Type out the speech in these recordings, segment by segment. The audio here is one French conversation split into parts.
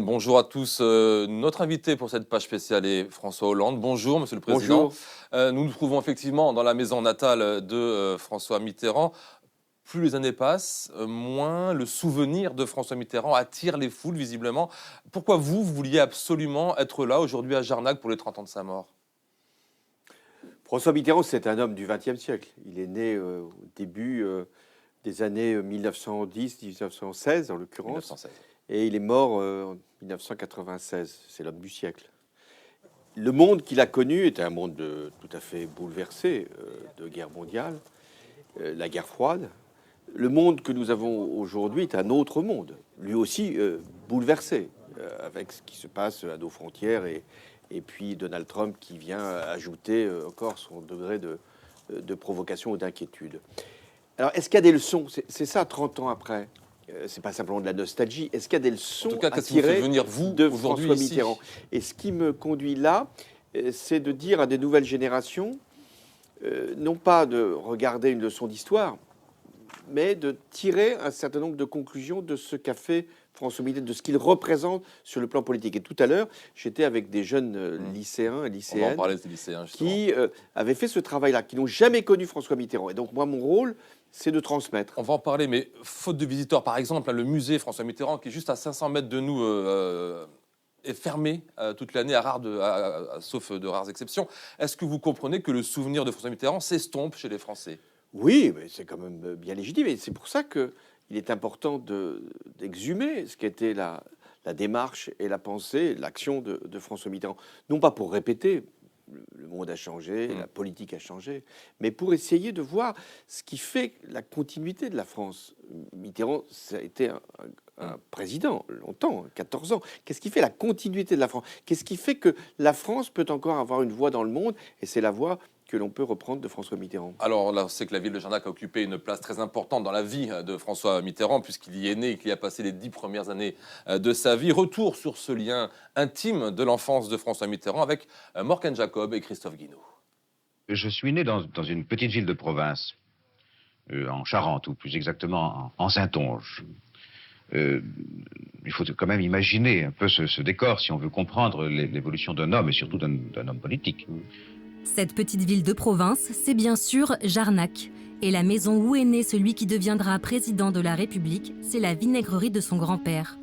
Bonjour à tous. Notre invité pour cette page spéciale est François Hollande. Bonjour, Monsieur le Président. Bonjour. Nous nous trouvons effectivement dans la maison natale de François Mitterrand. Plus les années passent, moins le souvenir de François Mitterrand attire les foules, visiblement. Pourquoi vous vouliez absolument être là aujourd'hui à Jarnac pour les 30 ans de sa mort? François Mitterrand, c'est un homme du XXe siècle. Il est né au début des années 1910-1916, en l'occurrence, 1916. et il est mort en 1996. C'est l'homme du siècle. Le monde qu'il a connu était un monde tout à fait bouleversé de guerre mondiale, la guerre froide. Le monde que nous avons aujourd'hui est un autre monde, lui aussi bouleversé, avec ce qui se passe à nos frontières et puis Donald Trump qui vient ajouter encore son degré de provocation ou d'inquiétude. Alors, est-ce qu'il y a des leçons? C'est ça, 30 ans après. C'est pas simplement de la nostalgie. Est-ce qu'il y a des leçons En tout cas, à qu'est-ce qui vous fait tirer venir, vous, de aujourd'hui, François ici? Mitterrand? Et ce qui me conduit là, c'est de dire à des nouvelles générations, non pas de regarder une leçon d'histoire, mais de tirer un certain nombre de conclusions de ce qu'a fait François Mitterrand, de ce qu'il représente sur le plan politique. Et tout à l'heure, j'étais avec des jeunes lycéens et On va en lycéennes parler des lycéens, justement. qui avaient fait ce travail-là, qui n'ont jamais connu François Mitterrand. Et donc, moi, mon rôle, c'est de transmettre. On va en parler, mais faute de visiteurs, par exemple, le musée François Mitterrand, qui est juste à 500 mètres de nous, est fermé toute l'année, sauf de rares exceptions. Est-ce que vous comprenez que le souvenir de François Mitterrand s'estompe chez les Français? Oui, mais c'est quand même bien légitime. Et c'est pour ça qu'il est important d'exhumer ce qu'était la démarche et la pensée, l'action de François Mitterrand. Non pas pour répéter, le monde a changé, la politique a changé, mais pour essayer de voir ce qui fait la continuité de la France. Mitterrand, ça a été un président longtemps, 14 ans. Qu'est-ce qui fait la continuité de la France? Qu'est-ce qui fait que la France peut encore avoir une voix dans le monde? Et c'est la voix que l'on peut reprendre de François Mitterrand. Alors là, c'est que la ville de Jarnac a occupé une place très importante dans la vie de François Mitterrand, puisqu'il y est né et qu'il y a passé les 10 premières années de sa vie. Retour sur ce lien intime de l'enfance de François Mitterrand avec Morgan Jacob et Christophe Guinaud. Je suis né dans une petite ville de province, en Charente, ou plus exactement en Saintonge. Il faut quand même imaginer un peu ce décor si on veut comprendre l'évolution d'un homme et surtout d'un homme politique. Cette petite ville de province, c'est bien sûr Jarnac. Et la maison où est né celui qui deviendra président de la République, c'est la vinaigrerie de son grand-père.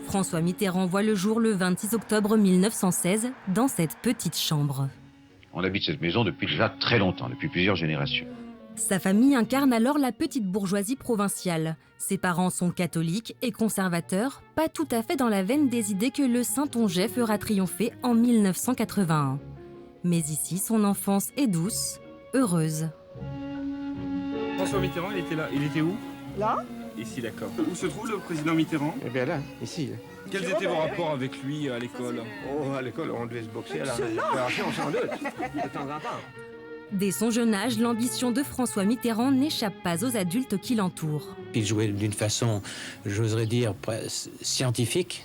François Mitterrand voit le jour le 26 octobre 1916 dans cette petite chambre. On habite cette maison depuis déjà très longtemps, depuis plusieurs générations. Sa famille incarne alors la petite bourgeoisie provinciale. Ses parents sont catholiques et conservateurs, pas tout à fait dans la veine des idées que le Saintongeais fera triompher en 1981. Mais ici, son enfance est douce, heureuse. François Mitterrand, il était là. Il était où? Là? Ici, d'accord. Où se trouve le président Mitterrand? Eh bien là, ici. Quels étaient vos rapports avec lui à l'école? Oh, à l'école, on devait se boxer à la récupération sans doute, de temps en temps. Dès son jeune âge, l'ambition de François Mitterrand n'échappe pas aux adultes qui l'entourent. Il jouait d'une façon, j'oserais dire, scientifique,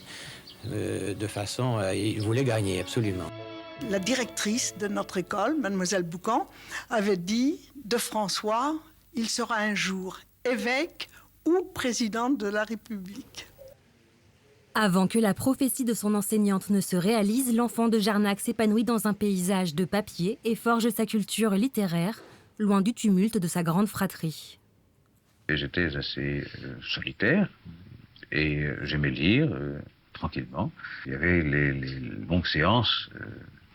de façon, il voulait gagner, absolument. La directrice de notre école, mademoiselle Boucan, avait dit de François, il sera un jour évêque ou président de la République. Avant que la prophétie de son enseignante ne se réalise, l'enfant de Jarnac s'épanouit dans un paysage de papier et forge sa culture littéraire, loin du tumulte de sa grande fratrie. J'étais assez solitaire et j'aimais lire tranquillement. Il y avait les longues séances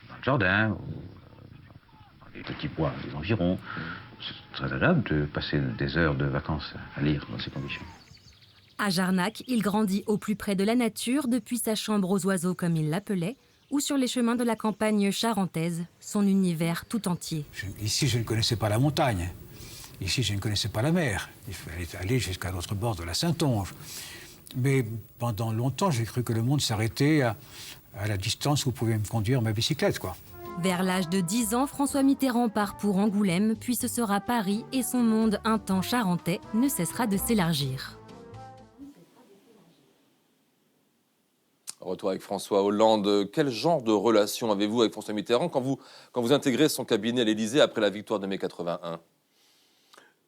dans le jardin, dans les petits bois des environs. C'est très agréable de passer des heures de vacances à lire dans ces conditions. À Jarnac, il grandit au plus près de la nature, depuis sa chambre aux oiseaux comme il l'appelait, ou sur les chemins de la campagne charentaise, son univers tout entier. Ici, je ne connaissais pas la montagne. Ici, je ne connaissais pas la mer. Il fallait aller jusqu'à l'autre bord de la Saintonge. Mais pendant longtemps, j'ai cru que le monde s'arrêtait à la distance où pouvait me conduire ma bicyclette, quoi. Vers l'âge de 10 ans, François Mitterrand part pour Angoulême, puis ce sera Paris, et son monde, un temps charentais, ne cessera de s'élargir. Retour avec François Hollande. Quel genre de relation avez-vous avec François Mitterrand quand vous intégrez son cabinet à l'Élysée après la victoire de mai 81?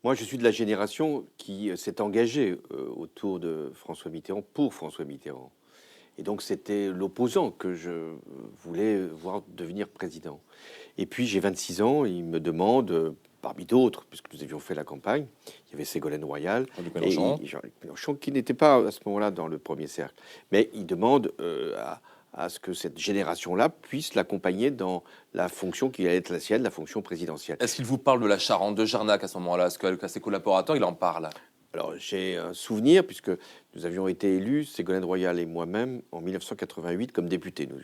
Moi, je suis de la génération qui s'est engagée autour de François Mitterrand, pour François Mitterrand. Et donc c'était l'opposant que je voulais voir devenir président. Et puis j'ai 26 ans, il me demande, parmi d'autres, puisque nous avions fait la campagne, il y avait Ségolène Royal et Jean-Luc Mélenchon, qui n'était pas à ce moment-là dans le premier cercle. Mais il demande à ce que cette génération-là puisse l'accompagner dans la fonction qui allait être la sienne, la fonction présidentielle. Est-ce qu'il vous parle de la Charente de Jarnac à ce moment-là? Est-ce qu'avec ses collaborateurs, il en parle? Alors, j'ai un souvenir, puisque nous avions été élus, Ségolène Royal et moi-même, en 1988 comme députés. Nous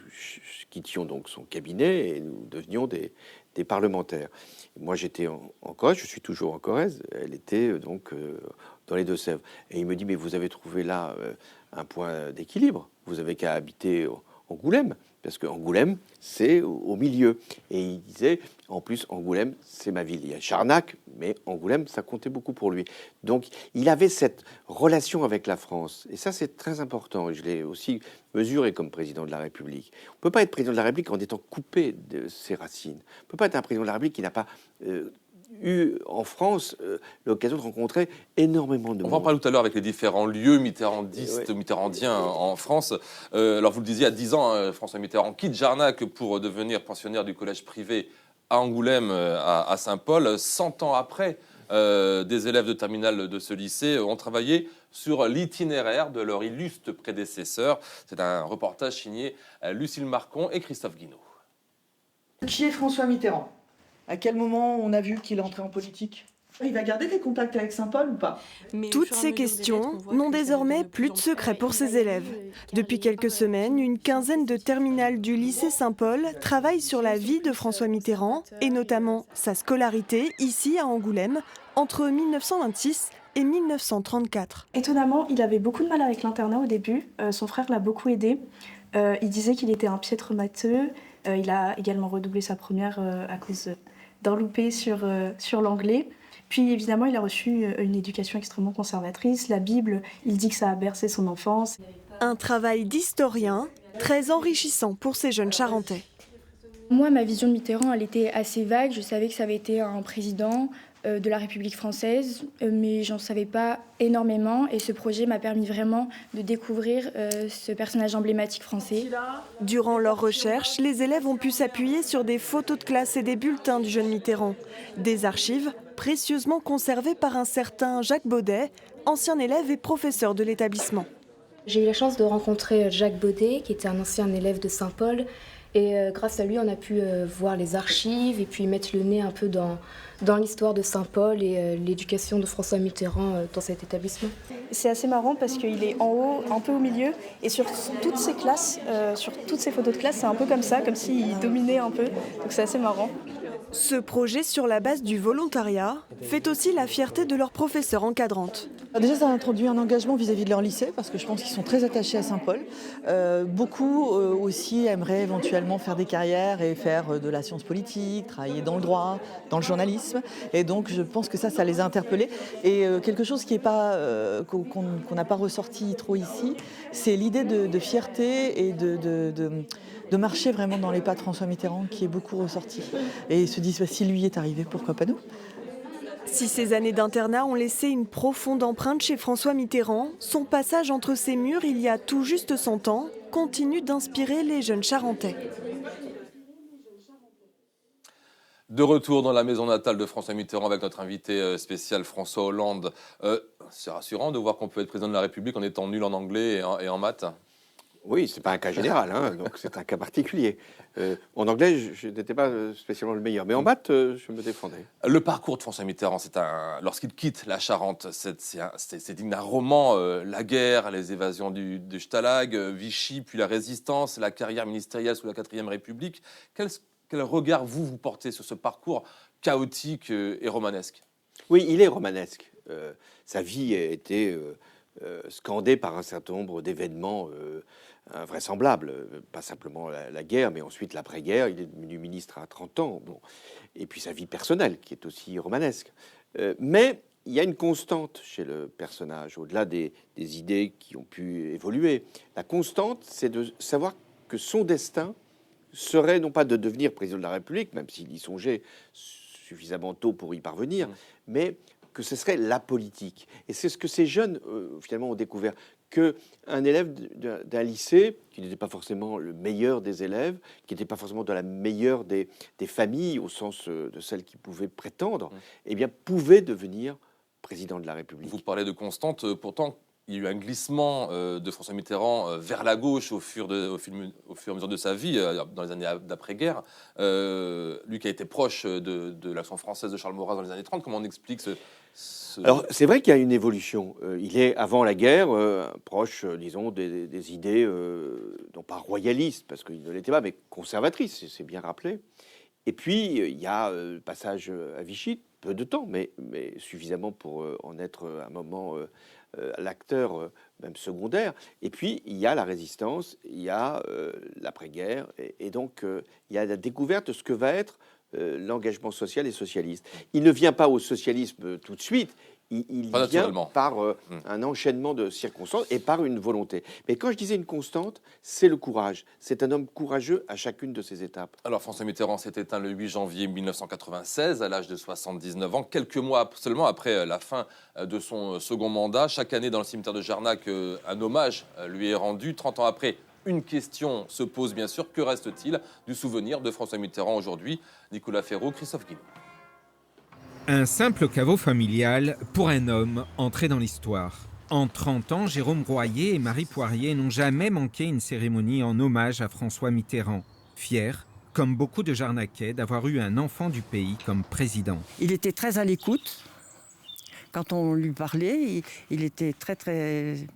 quittions donc son cabinet et nous devenions des parlementaires. Moi, j'étais en Corrèze, je suis toujours en Corrèze. Elle était donc dans les Deux-Sèvres. Et il me dit, mais vous avez trouvé là un point d'équilibre. Vous avez qu'à habiter Angoulême, parce qu'Angoulême, c'est au milieu. Et il disait, en plus, Angoulême, c'est ma ville. Il y a Jarnac, mais Angoulême, ça comptait beaucoup pour lui. Donc, il avait cette relation avec la France. Et ça, c'est très important. Et je l'ai aussi mesuré comme président de la République. On ne peut pas être président de la République en étant coupé de ses racines. On ne peut pas être un président de la République qui n'a pas eu en France l'occasion de rencontrer énormément de monde. On va en parler tout à l'heure avec les différents lieux mitterrandistes, mitterrandiens en France. Alors vous le disiez, à 10 ans, François Mitterrand quitte Jarnac pour devenir pensionnaire du collège privé à Angoulême, à Saint-Paul. 100 ans après, des élèves de terminale de ce lycée ont travaillé sur l'itinéraire de leur illustre prédécesseur. C'est un reportage signé Lucille Marcon et Christophe Guinaud. Qui est François Mitterrand? À quel moment on a vu qu'il entrait en politique? Il va garder des contacts avec Saint-Paul ou pas? Toutes ces questions n'ont désormais plus de secret pour ses élèves. Depuis quelques semaines, une quinzaine de terminales du lycée Saint-Paul travaillent sur la vie de François Mitterrand et notamment sa scolarité ici à Angoulême entre 1926 et 1934. Étonnamment, il avait beaucoup de mal avec l'internat au début. Son frère l'a beaucoup aidé. Il disait qu'il était un piètre matheux. Il a également redoublé sa première à cause d'un loupé sur l'anglais. Puis évidemment, il a reçu une éducation extrêmement conservatrice. La Bible, il dit que ça a bercé son enfance. Un travail d'historien très enrichissant pour ces jeunes Charentais. Moi, ma vision de Mitterrand, elle était assez vague. Je savais que ça avait été un président de la République française, mais j'en savais pas énormément. Et ce projet m'a permis vraiment de découvrir ce personnage emblématique français. Durant leurs recherches, les élèves ont pu s'appuyer sur des photos de classe et des bulletins du jeune Mitterrand. Des archives précieusement conservées par un certain Jacques Baudet, ancien élève et professeur de l'établissement. J'ai eu la chance de rencontrer Jacques Baudet, qui était un ancien élève de Saint-Paul. Et grâce à lui, on a pu voir les archives et puis mettre le nez un peu dans l'histoire de Saint-Paul et l'éducation de François Mitterrand dans cet établissement. C'est assez marrant parce qu'il est en haut, un peu au milieu, et sur toutes ces classes, sur toutes ces photos de classe, c'est un peu comme ça, comme s'il dominait un peu, donc c'est assez marrant. Ce projet sur la base du volontariat fait aussi la fierté de leurs professeurs encadrantes. Déjà, ça a introduit un engagement vis-à-vis de leur lycée, parce que je pense qu'ils sont très attachés à Saint-Paul. Beaucoup aussi aimeraient éventuellement faire des carrières et faire de la science politique, travailler dans le droit, dans le journalisme. Et donc, je pense que ça les a interpellés. Et quelque chose qui est pas, qu'on n'a pas ressorti trop ici, c'est l'idée de fierté et de marcher vraiment dans les pas de François Mitterrand, qui est beaucoup ressorti. Et ils se disent, bah, si lui est arrivé, pourquoi pas nous? Si ces années d'internat ont laissé une profonde empreinte chez François Mitterrand, son passage entre ces murs il y a tout juste 100 ans continue d'inspirer les jeunes Charentais. De retour dans la maison natale de François Mitterrand avec notre invité spécial François Hollande. C'est rassurant de voir qu'on peut être président de la République en étant nul en anglais et en maths. Oui, c'est pas un cas général, hein, donc c'est un cas particulier. En anglais, je n'étais pas spécialement le meilleur, mais en maths, je me défendais. Le parcours de François Mitterrand, lorsqu'il quitte la Charente, c'est digne d'un roman. La guerre, les évasions du Stalag, Vichy, puis la résistance, la carrière ministérielle sous la 4e République. Quel regard vous portez sur ce parcours chaotique et romanesque? Oui, il est romanesque. Sa vie a été scandée par un certain nombre d'événements invraisemblables. Pas simplement la guerre, mais ensuite l'après-guerre. Il est devenu ministre à 30 ans. Bon. Et puis sa vie personnelle, qui est aussi romanesque. Mais il y a une constante chez le personnage, au-delà des idées qui ont pu évoluer. La constante, c'est de savoir que son destin serait non pas de devenir président de la République, même s'il y songeait suffisamment tôt pour y parvenir, mais que ce serait la politique. Et c'est ce que ces jeunes, finalement, ont découvert, qu'un élève d'un lycée, qui n'était pas forcément le meilleur des élèves, qui n'était pas forcément de la meilleure des familles, au sens de celles qui pouvaient prétendre, eh bien, pouvait devenir président de la République. Vous parlez de Constante, pourtant, il y a eu un glissement de François Mitterrand vers la gauche au fur et à mesure de sa vie, dans les années d'après-guerre. Lui qui a été proche de l'action française de Charles Maurras dans les années 30, comment on explique Alors, c'est vrai qu'il y a une évolution. Il est, avant la guerre, proche, disons, des idées, non pas royalistes, parce qu'il ne l'était pas, mais conservatrices, c'est bien rappelé. Et puis, il y a le passage à Vichy, peu de temps, mais suffisamment pour en être à un moment l'acteur même secondaire. Et puis, il y a la résistance, il y a l'après-guerre, et donc il y a la découverte de ce que va être l'engagement social et socialiste. Il ne vient pas au socialisme tout de suite, il vient par un enchaînement de circonstances et par une volonté. Mais quand je disais une constante, c'est le courage. C'est un homme courageux à chacune de ces étapes. Alors François Mitterrand s'est éteint le 8 janvier 1996 à l'âge de 79 ans, quelques mois seulement après la fin de son second mandat. Chaque année dans le cimetière de Jarnac, un hommage lui est rendu. 30 ans après, une question se pose bien sûr. Que reste-t-il du souvenir de François Mitterrand aujourd'hui? Nicolas Ferraud, Christophe Guilou. Un simple caveau familial pour un homme entré dans l'histoire. En 30 ans, Jérôme Royer et Marie Poirier n'ont jamais manqué une cérémonie en hommage à François Mitterrand. Fiers, comme beaucoup de Jarnacais, d'avoir eu un enfant du pays comme président. Il était très à l'écoute. Quand on lui parlait, il était très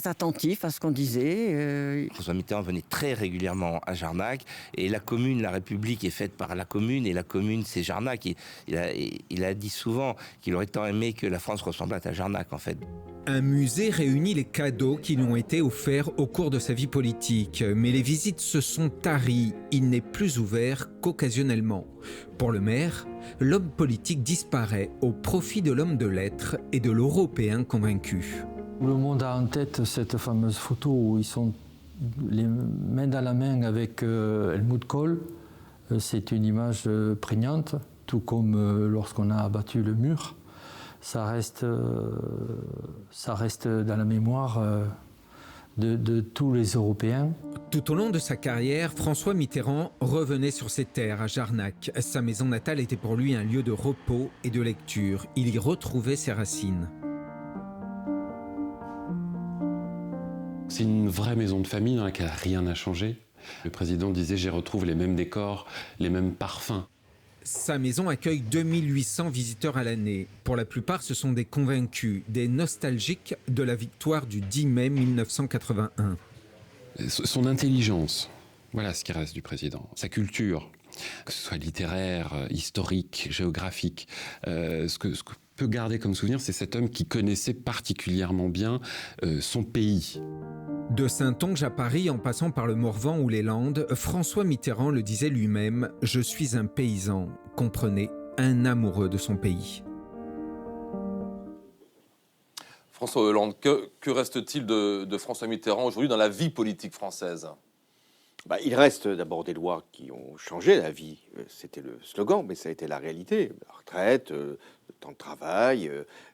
attentif à ce qu'on disait. François Mitterrand venait très régulièrement à Jarnac, et la commune, la République est faite par la commune, et la commune c'est Jarnac. Il a dit souvent qu'il aurait tant aimé que la France ressemblât à Jarnac en fait. Un musée réunit les cadeaux qui lui ont été offerts au cours de sa vie politique, mais les visites se sont taries, il n'est plus ouvert qu'occasionnellement. Pour le maire, l'homme politique disparaît au profit de l'homme de lettres et de l'Européen convaincu. Le monde a en tête cette fameuse photo où ils sont les mains dans la main avec Helmut Kohl. C'est une image prégnante, tout comme lorsqu'on a abattu le mur. Ça reste dans la mémoire de tous les Européens. Tout au long de sa carrière, François Mitterrand revenait sur ses terres à Jarnac. Sa maison natale était pour lui un lieu de repos et de lecture. Il y retrouvait ses racines. C'est une vraie maison de famille dans laquelle rien n'a changé. Le président disait « j'y retrouve les mêmes décors, les mêmes parfums ». Sa maison accueille 2800 visiteurs à l'année. Pour la plupart, ce sont des convaincus, des nostalgiques de la victoire du 10 mai 1981. Son intelligence, voilà ce qui reste du président. Sa culture, que ce soit littéraire, historique, géographique, ce que peut garder comme souvenir, c'est cet homme qui connaissait particulièrement bien son pays. De Saintonge à Paris, en passant par le Morvan ou les Landes, François Mitterrand le disait lui-même « Je suis un paysan », comprenez, un amoureux de son pays. François Hollande, que reste-t-il de François Mitterrand aujourd'hui dans la vie politique française? Il reste d'abord des lois qui ont changé la vie. C'était le slogan, mais ça a été la réalité. La retraite, le temps de travail,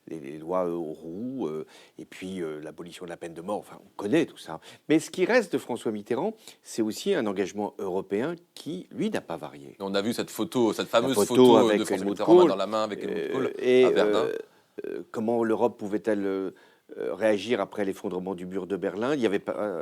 les lois Auroux, et puis l'abolition de la peine de mort. Enfin, on connaît tout ça. Mais ce qui reste de François Mitterrand, c'est aussi un engagement européen qui, lui, n'a pas varié. On a vu cette photo, cette fameuse photo de François Mitterrand dans la main avec Helmut Kohl à Verdun. Comment l'Europe pouvait-elle réagir après l'effondrement du mur de Berlin? Il n'y avait pas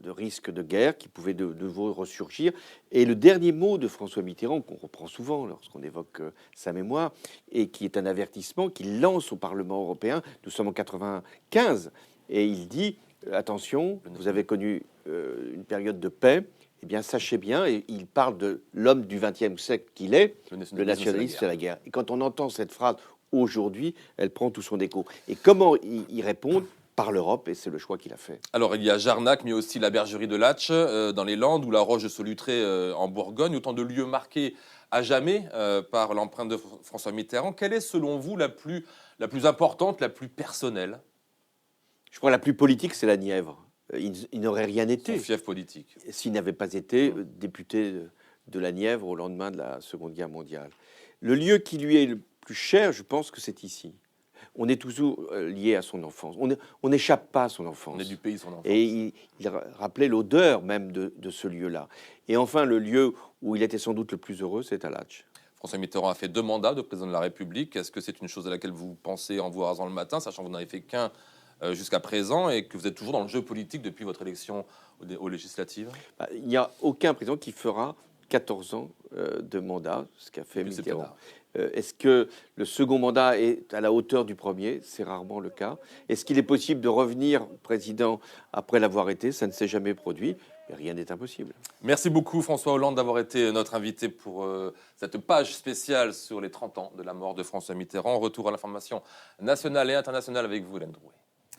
de risque de guerre qui pouvait de nouveau ressurgir. Et le dernier mot de François Mitterrand, qu'on reprend souvent lorsqu'on évoque sa mémoire, et qui est un avertissement qu'il lance au Parlement européen, nous sommes en 1995, et il dit « Attention, vous avez connu une période de paix, eh bien sachez bien », et il parle de l'homme du XXe siècle qu'il est, le nationalisme, c'est la guerre. Et quand on entend cette phrase aujourd'hui, elle prend tout son écho. Et comment y répondre? Par l'Europe, et c'est le choix qu'il a fait. Alors, il y a Jarnac, mais aussi la bergerie de Latch, dans les Landes, ou la Roche de Solutré, en Bourgogne, autant de lieux marqués à jamais par l'empreinte de François Mitterrand. Quelle est, selon vous, la plus importante, la plus personnelle? Je crois que la plus politique, c'est la Nièvre. Il n'aurait rien été. Son fief politique. S'il n'avait pas été député de la Nièvre au lendemain de la Seconde Guerre mondiale. Le lieu qui lui est le plus cher, je pense que c'est ici. On est toujours lié à son enfance. On n'échappe pas à son enfance. On est du pays de son enfance. Et il rappelait l'odeur même de ce lieu-là. Et enfin, le lieu où il était sans doute le plus heureux, c'est Alatsch. François Mitterrand a fait 2 mandats de président de la République. Est-ce que c'est une chose à laquelle vous pensez en vous rasant le matin, sachant que vous n'en avez fait qu'un jusqu'à présent et que vous êtes toujours dans le jeu politique depuis votre élection aux législatives? Il n'y a aucun président qui fera 14 ans de mandat, ce qu'a fait Mitterrand. Est-ce que le second mandat est à la hauteur du premier? C'est rarement le cas. Est-ce qu'il est possible de revenir président après l'avoir été? Ça ne s'est jamais produit. Mais rien n'est impossible. Merci beaucoup François Hollande d'avoir été notre invité pour cette page spéciale sur les 30 ans de la mort de François Mitterrand. Retour à l'information nationale et internationale avec vous, Hélène Drouet.